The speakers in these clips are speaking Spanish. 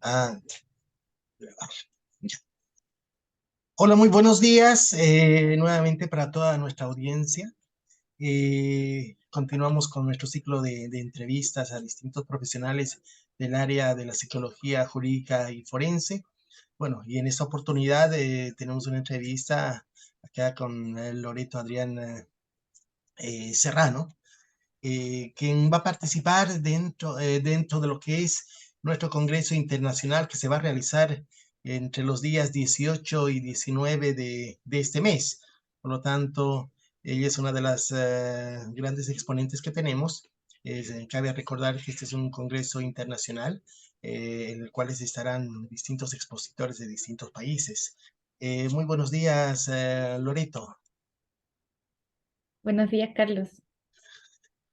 Ah, ya. Hola, muy buenos días nuevamente para toda nuestra audiencia. Continuamos con nuestro ciclo de entrevistas a distintos profesionales del área de la psicología jurídica y forense. Bueno, y en esta oportunidad tenemos una entrevista acá con Loreto Adrián Serrano, quien va a participar dentro de lo que es nuestro Congreso Internacional que se va a realizar entre los días 18 y 19 de este mes. Por lo tanto, ella es una de las grandes exponentes que tenemos. Cabe recordar que este es un Congreso Internacional en el cual estarán distintos expositores de distintos países. Muy buenos días, Loreto. Buenos días, Carlos.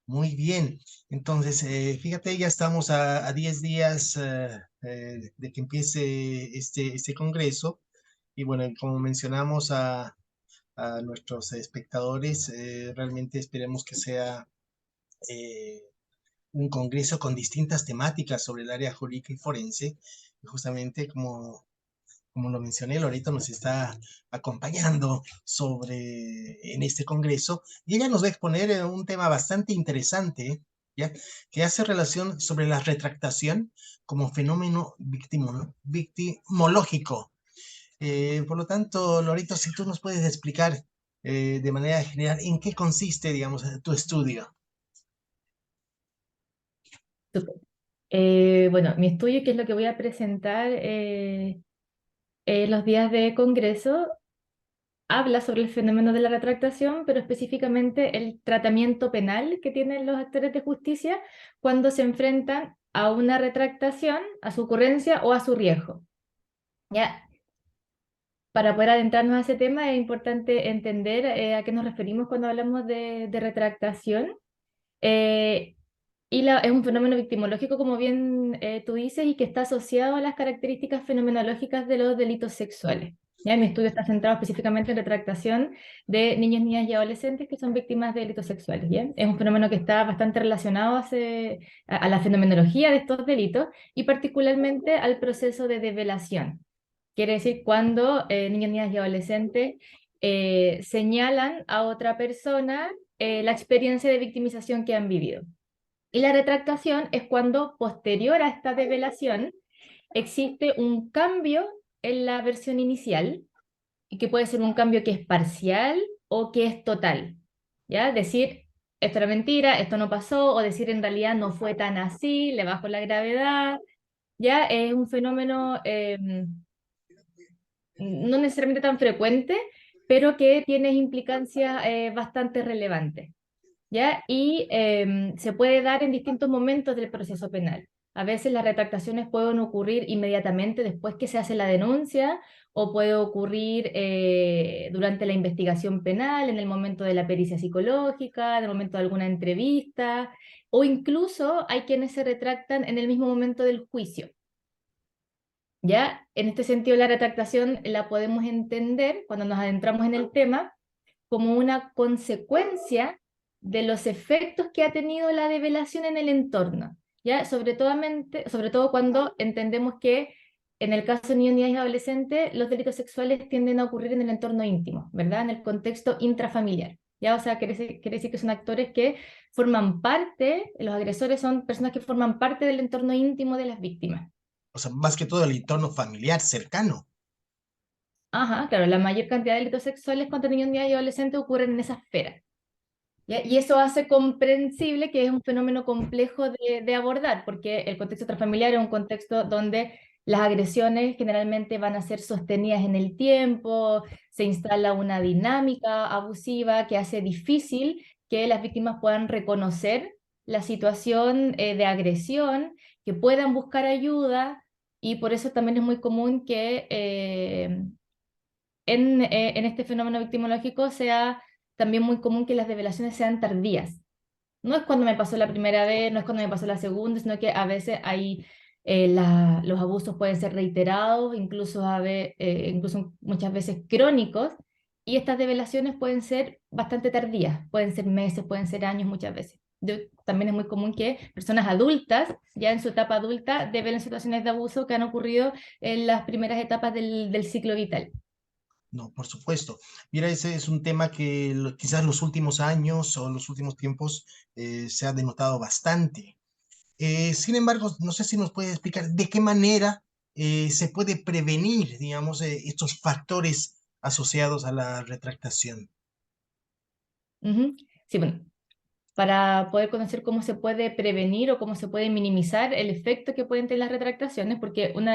Muy bien, entonces fíjate, ya estamos a 10 días de que empiece este congreso y bueno, como mencionamos a nuestros espectadores, realmente esperemos que sea eh, un congreso con distintas temáticas sobre el área jurídica y forense, y justamente como lo mencioné, Loreto nos está acompañando en este congreso y ella nos va a exponer un tema bastante interesante, ¿ya? Que hace relación sobre la retractación como fenómeno victimológico. Por lo tanto, Loreto, si tú nos puedes explicar de manera general en qué consiste, digamos, tu estudio. Súper. Bueno, mi estudio, que es lo que voy a presentar en los días de congreso, habla sobre el fenómeno de la retractación, pero específicamente el tratamiento penal que tienen los actores de justicia cuando se enfrentan a una retractación, a su ocurrencia o a su riesgo. ¿Ya? Para poder adentrarnos a ese tema es importante entender a qué nos referimos cuando hablamos de retractación. Eh, es un fenómeno victimológico, como bien tú dices, y que está asociado a las características fenomenológicas de los delitos sexuales. ¿Ya? Mi estudio está centrado específicamente en retractación de niños, niñas y adolescentes que son víctimas de delitos sexuales. ¿Ya? Es un fenómeno que está bastante relacionado a la fenomenología de estos delitos y particularmente al proceso de develación. Quiere decir cuando niños, niñas y adolescentes señalan a otra persona la experiencia de victimización que han vivido. Y la retractación es cuando, posterior a esta develación, existe un cambio en la versión inicial, y que puede ser un cambio que es parcial o que es total. ¿Ya? Decir, esto era mentira, esto no pasó, o decir en realidad no fue tan así, le bajo la gravedad. Ya es un fenómeno no necesariamente tan frecuente, pero que tiene implicancias bastante relevantes. ¿Ya? Y se puede dar en distintos momentos del proceso penal. A veces las retractaciones pueden ocurrir inmediatamente después que se hace la denuncia o puede ocurrir durante la investigación penal, en el momento de la pericia psicológica, en el momento de alguna entrevista, o incluso hay quienes se retractan en el mismo momento del juicio. ¿Ya? En este sentido, la retractación la podemos entender cuando nos adentramos en el tema como una consecuencia de los efectos que ha tenido la develación en el entorno, ¿ya? Sobre todo cuando entendemos que en el caso de niños, niñas y adolescentes, los delitos sexuales tienden a ocurrir en el entorno íntimo, ¿verdad? En el contexto intrafamiliar, ¿ya? O sea, quiere decir que son actores que forman parte, los agresores son personas que forman parte del entorno íntimo de las víctimas. O sea, más que todo el entorno familiar cercano. Ajá, claro, la mayor cantidad de delitos sexuales contra niños, niñas y adolescentes ocurren en esa esfera. ¿Ya? Y eso hace comprensible que es un fenómeno complejo de abordar, porque el contexto transfamiliar es un contexto donde las agresiones generalmente van a ser sostenidas en el tiempo, se instala una dinámica abusiva que hace difícil que las víctimas puedan reconocer la situación de agresión, que puedan buscar ayuda, y por eso también es muy común que en este fenómeno victimológico sea también muy común que las develaciones sean tardías. No es cuando me pasó la primera vez, no es cuando me pasó la segunda, sino que a veces los abusos pueden ser reiterados, incluso muchas veces crónicos, y estas develaciones pueden ser bastante tardías, pueden ser meses, pueden ser años muchas veces. también es muy común que personas adultas, ya en su etapa adulta, develen situaciones de abuso que han ocurrido en las primeras etapas del ciclo vital. No, por supuesto. Mira, ese es un tema que quizás los últimos años o los últimos tiempos se ha denotado bastante. Sin embargo, no sé si nos puede explicar de qué manera se puede prevenir, digamos, estos factores asociados a la retractación. Ujú. Sí, bueno, para poder conocer cómo se puede prevenir o cómo se puede minimizar el efecto que pueden tener las retractaciones, porque una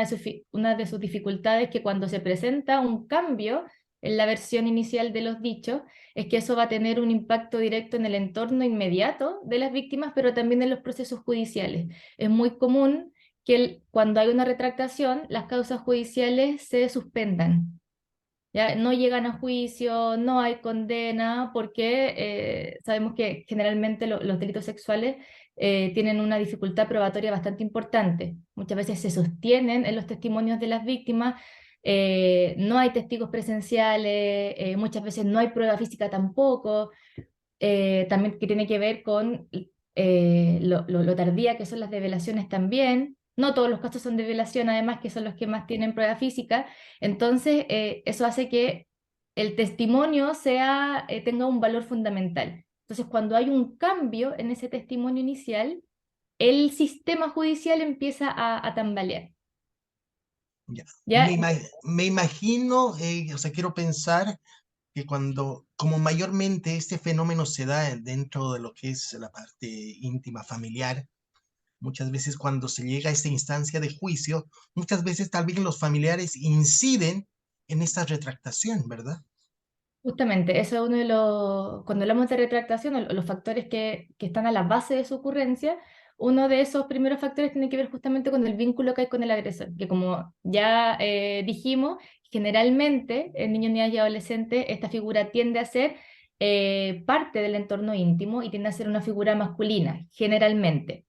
de sus dificultades es que cuando se presenta un cambio en la versión inicial de los dichos, es que eso va a tener un impacto directo en el entorno inmediato de las víctimas, pero también en los procesos judiciales. Es muy común que cuando hay una retractación, las causas judiciales se suspendan. ¿Ya? No llegan a juicio, no hay condena, porque sabemos que generalmente los delitos sexuales tienen una dificultad probatoria bastante importante. Muchas veces se sostienen en los testimonios de las víctimas, no hay testigos presenciales, muchas veces no hay prueba física tampoco, también que tiene que ver con lo tardía que son las develaciones también. No todos los casos son de violación, además, que son los que más tienen prueba física. Entonces, eso hace que el testimonio tenga un valor fundamental. Entonces, cuando hay un cambio en ese testimonio inicial, el sistema judicial empieza a tambalear. Ya. ¿Ya? Me imagino, o sea, quiero pensar que cuando, como mayormente este fenómeno se da dentro de lo que es la parte íntima familiar, muchas veces cuando se llega a esta instancia de juicio, muchas veces tal vez los familiares inciden en esta retractación, ¿verdad? Justamente, eso es uno de los, cuando hablamos de retractación, los factores que están a la base de su ocurrencia, uno de esos primeros factores tiene que ver justamente con el vínculo que hay con el agresor, que como ya dijimos, generalmente en niños, niñas y adolescentes esta figura tiende a ser parte del entorno íntimo y tiende a ser una figura masculina, generalmente.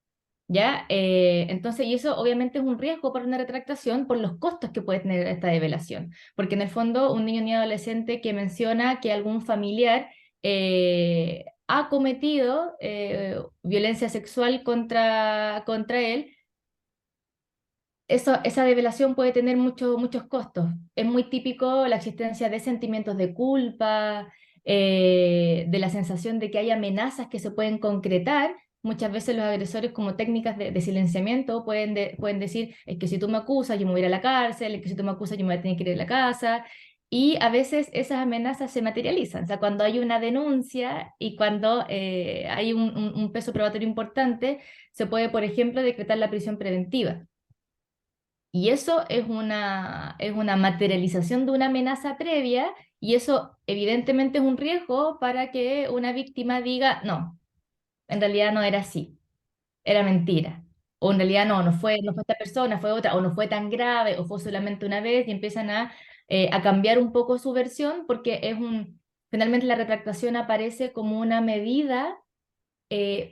¿Ya? Entonces, y eso obviamente es un riesgo para una retractación por los costos que puede tener esta develación, porque en el fondo un niño ni adolescente que menciona que algún familiar ha cometido violencia sexual contra él, esa develación puede tener muchos costos. Es muy típico la existencia de sentimientos de culpa, de la sensación de que hay amenazas que se pueden concretar. Muchas veces los agresores como técnicas de silenciamiento pueden decir, es que si tú me acusas yo me voy a ir a la cárcel, es que si tú me acusas yo me voy a tener que ir a la casa. Y a veces esas amenazas se materializan, o sea, cuando hay una denuncia y cuando hay un peso probatorio importante, se puede, por ejemplo, decretar la prisión preventiva. Y eso es una materialización de una amenaza previa y eso evidentemente es un riesgo para que una víctima diga, no, en realidad no era así, era mentira. O en realidad no fue esta persona, fue otra, o no fue tan grave, o fue solamente una vez y empiezan a cambiar un poco su versión porque finalmente la retractación aparece como una medida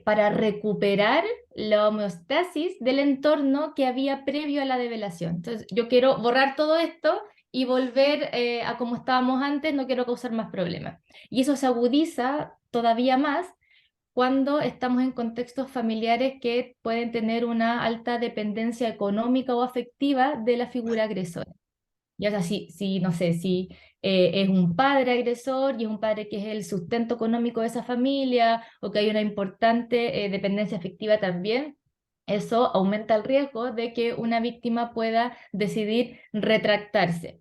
para recuperar la homeostasis del entorno que había previo a la develación. Entonces, yo quiero borrar todo esto y volver a como estábamos antes, no quiero causar más problemas. Y eso se agudiza todavía más cuando estamos en contextos familiares que pueden tener una alta dependencia económica o afectiva de la figura agresora. Ya sea, si no sé, si es un padre agresor y es un padre que es el sustento económico de esa familia o que hay una importante dependencia afectiva también, eso aumenta el riesgo de que una víctima pueda decidir retractarse.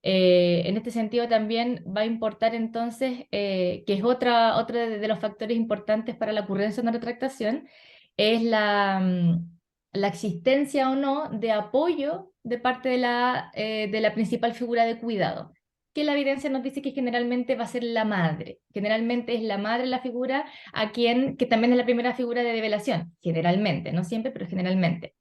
En este sentido también va a importar entonces, que es otra de los factores importantes para la ocurrencia de una retractación, es la existencia o no de apoyo de parte de la principal figura de cuidado, que la evidencia nos dice que generalmente va a ser la madre. Generalmente es la madre la figura que también es la primera figura de develación, generalmente, no siempre, pero generalmente.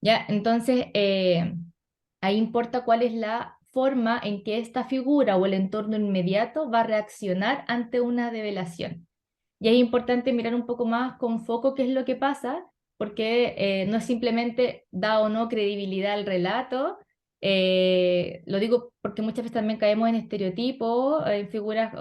¿Ya? Entonces, ahí importa cuál es la forma en que esta figura o el entorno inmediato va a reaccionar ante una develación. Y es importante mirar un poco más con foco qué es lo que pasa, porque no es simplemente da o no credibilidad al relato, Lo digo porque muchas veces también caemos en estereotipos, en figuras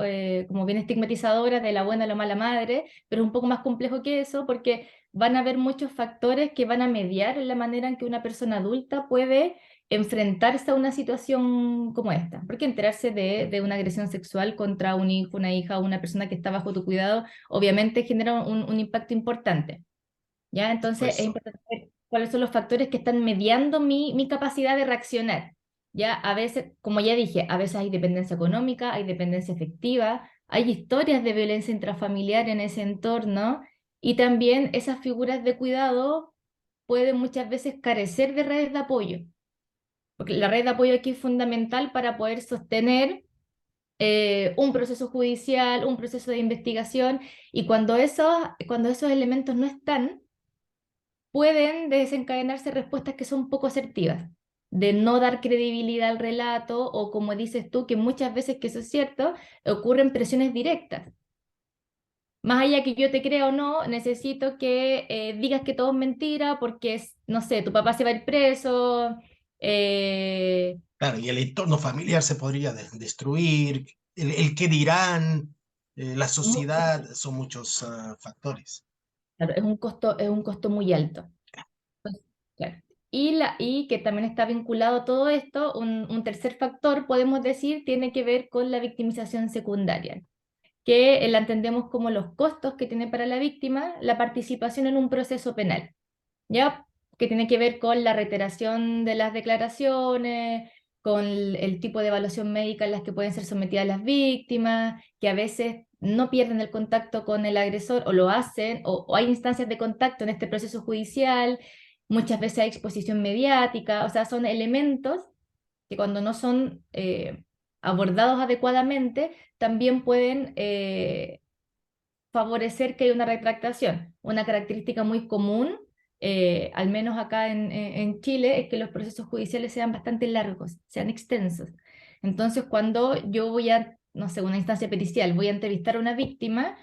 como bien estigmatizadoras de la buena o la mala madre, pero es un poco más complejo que eso porque van a haber muchos factores que van a mediar en la manera en que una persona adulta puede enfrentarse a una situación como esta. Porque enterarse de una agresión sexual contra un hijo, una hija o una persona que está bajo tu cuidado, obviamente genera un impacto importante. ¿Ya? Entonces es Pues importante ver cuáles son los factores que están mediando mi capacidad de reaccionar. ¿Ya? A veces, como ya dije, a veces hay dependencia económica, hay dependencia afectiva, hay historias de violencia intrafamiliar en ese entorno y también esas figuras de cuidado pueden muchas veces carecer de redes de apoyo, porque la red de apoyo aquí es fundamental para poder sostener un proceso judicial, un proceso de investigación y cuando esos elementos no están, pueden desencadenarse respuestas que son poco asertivas, de no dar credibilidad al relato o como dices tú, que muchas veces, que eso es cierto, ocurren presiones directas. Más allá que yo te crea o no, necesito que digas que todo es mentira porque, no sé, tu papá se va a ir preso. eh, claro, y el entorno familiar se podría destruir, el qué dirán, la mu- sociedad, son muchos factores. claro, es un costo muy alto. Claro. Y que también está vinculado a todo esto, un tercer factor, podemos decir, tiene que ver con la victimización secundaria, que la entendemos como los costos que tiene para la víctima la participación en un proceso penal, ¿ya? Que tiene que ver con la reiteración de las declaraciones, con el tipo de evaluación médica en las que pueden ser sometidas las víctimas, que a veces no pierden el contacto con el agresor o lo hacen, o hay instancias de contacto en este proceso judicial, muchas veces hay exposición mediática, o sea, son elementos que cuando no son abordados adecuadamente, también pueden favorecer que haya una retractación. Una característica muy común, al menos acá en Chile, es que los procesos judiciales sean bastante largos, sean extensos. Entonces, cuando yo voy a, no sé, una instancia pericial, voy a entrevistar a una víctima,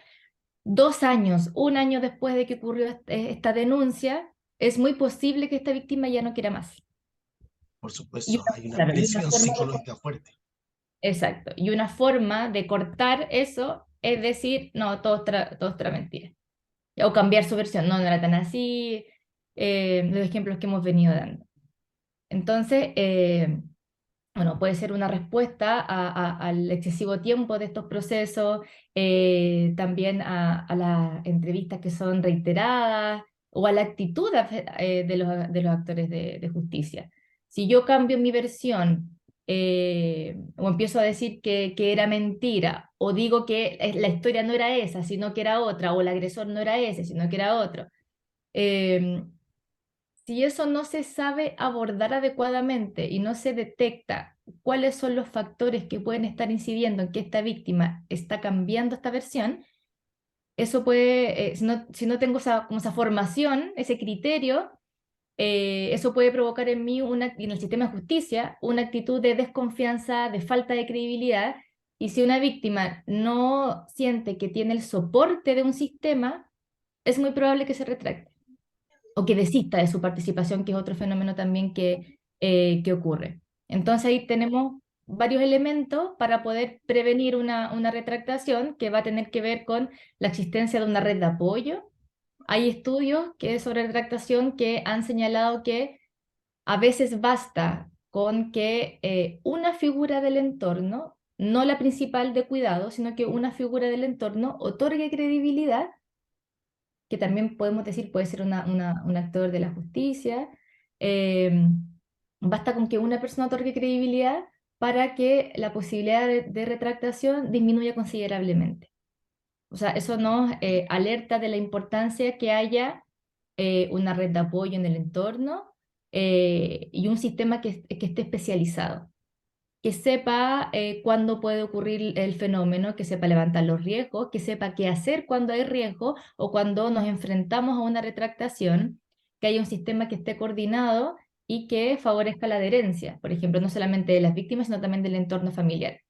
2 años, un año después de que ocurrió esta denuncia, es muy posible que esta víctima ya no quiera más. Por Y supuesto, una, hay una claro, y una presión forma psicológica fuerte. exacto. Y una forma de cortar eso es decir, no, todo es otra mentira. O cambiar su versión, no, no era tan así, los ejemplos que hemos venido dando. Entonces, bueno, puede ser una respuesta al excesivo tiempo de estos procesos, también a las entrevistas que son reiteradas o a la actitud de los actores de justicia. Si yo cambio mi versión o empiezo a decir que era mentira o digo que la historia no era esa, sino que era otra, o el agresor no era ese, sino que era otro, eh, si eso no se sabe abordar adecuadamente y no se detecta cuáles son los factores que pueden estar incidiendo en que esta víctima está cambiando esta versión, eso puede, si no tengo como esa formación, ese criterio, eso puede provocar en mí, en el sistema de justicia, una actitud de desconfianza, de falta de credibilidad. Y si una víctima no siente que tiene el soporte de un sistema, es muy probable que se retracte o que desista de su participación, que es otro fenómeno también que ocurre. Entonces ahí tenemos varios elementos para poder prevenir una retractación que va a tener que ver con la existencia de una red de apoyo. Hay estudios sobre retractación que han señalado que a veces basta con que una figura del entorno, no la principal de cuidado, sino que una figura del entorno otorgue credibilidad, que también podemos decir puede ser un actor de la justicia. eh, Basta con que una persona otorgue credibilidad para que la posibilidad de retractación disminuya considerablemente. O sea, eso nos alerta de la importancia que haya una red de apoyo en el entorno y un sistema que esté especializado, que sepa cuándo puede ocurrir el fenómeno, que sepa levantar los riesgos, que sepa qué hacer cuando hay riesgo o cuando nos enfrentamos a una retractación, que haya un sistema que esté coordinado y que favorezca la adherencia, por ejemplo, no solamente de las víctimas, sino también del entorno familiar.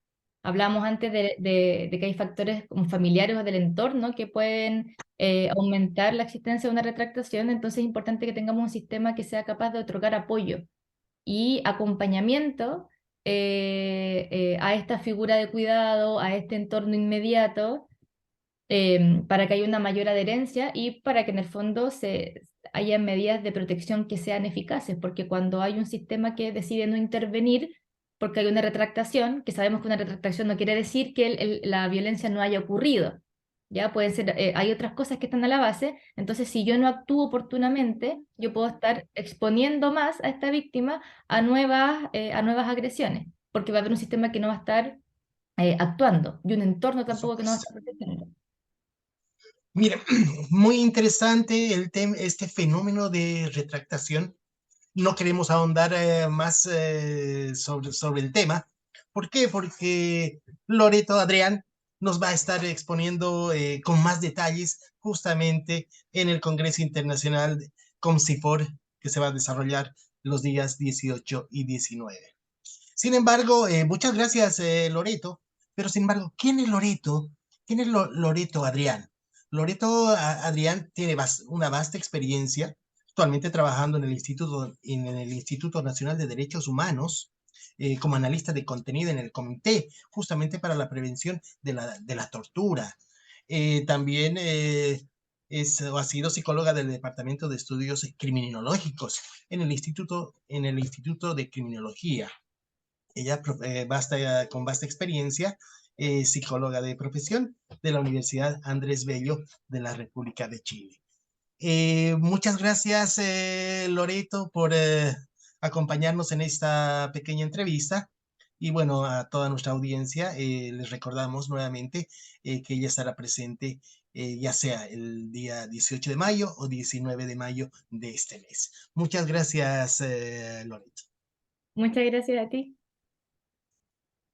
Hablamos antes de que hay factores como familiares o del entorno que pueden aumentar la existencia de una retractación, entonces es importante que tengamos un sistema que sea capaz de otorgar apoyo y acompañamiento a esta figura de cuidado, a este entorno inmediato, para que haya una mayor adherencia y para que en el fondo haya medidas de protección que sean eficaces, porque cuando hay un sistema que decide no intervenir, porque hay una retractación, que sabemos que una retractación no quiere decir que la violencia no haya ocurrido, ya pueden ser, hay otras cosas que están a la base, entonces si yo no actúo oportunamente, yo puedo estar exponiendo más a esta víctima a nuevas agresiones, porque va a haber un sistema que no va a estar actuando y un entorno Por tampoco que no va a supuesto. estar protegiendo. Mira, muy interesante este fenómeno de retractación. No queremos ahondar más sobre el tema. ¿Por qué? Porque Loreto Adrián nos va a estar exponiendo con más detalles justamente en el Congreso Internacional COMCIFOR que se va a desarrollar los días 18 y 19. Sin embargo, muchas gracias, Loreto. Pero sin embargo, ¿quién es Loreto? ¿Quién es Loreto Adrián? Loreto Adrián tiene una vasta experiencia, actualmente trabajando en el Instituto Nacional de Derechos Humanos, como analista de contenido en el Comité, justamente para la prevención de la tortura. También ha sido psicóloga del Departamento de Estudios Criminológicos en el Instituto de Criminología. Ella con vasta experiencia, psicóloga de profesión de la Universidad Andrés Bello de la República de Chile. Muchas gracias, Loreto, por acompañarnos en esta pequeña entrevista. Y bueno, a toda nuestra audiencia les recordamos nuevamente que ella estará presente ya sea el día 18 de mayo o 19 de mayo de este mes. Muchas gracias, Loreto. Muchas gracias a ti.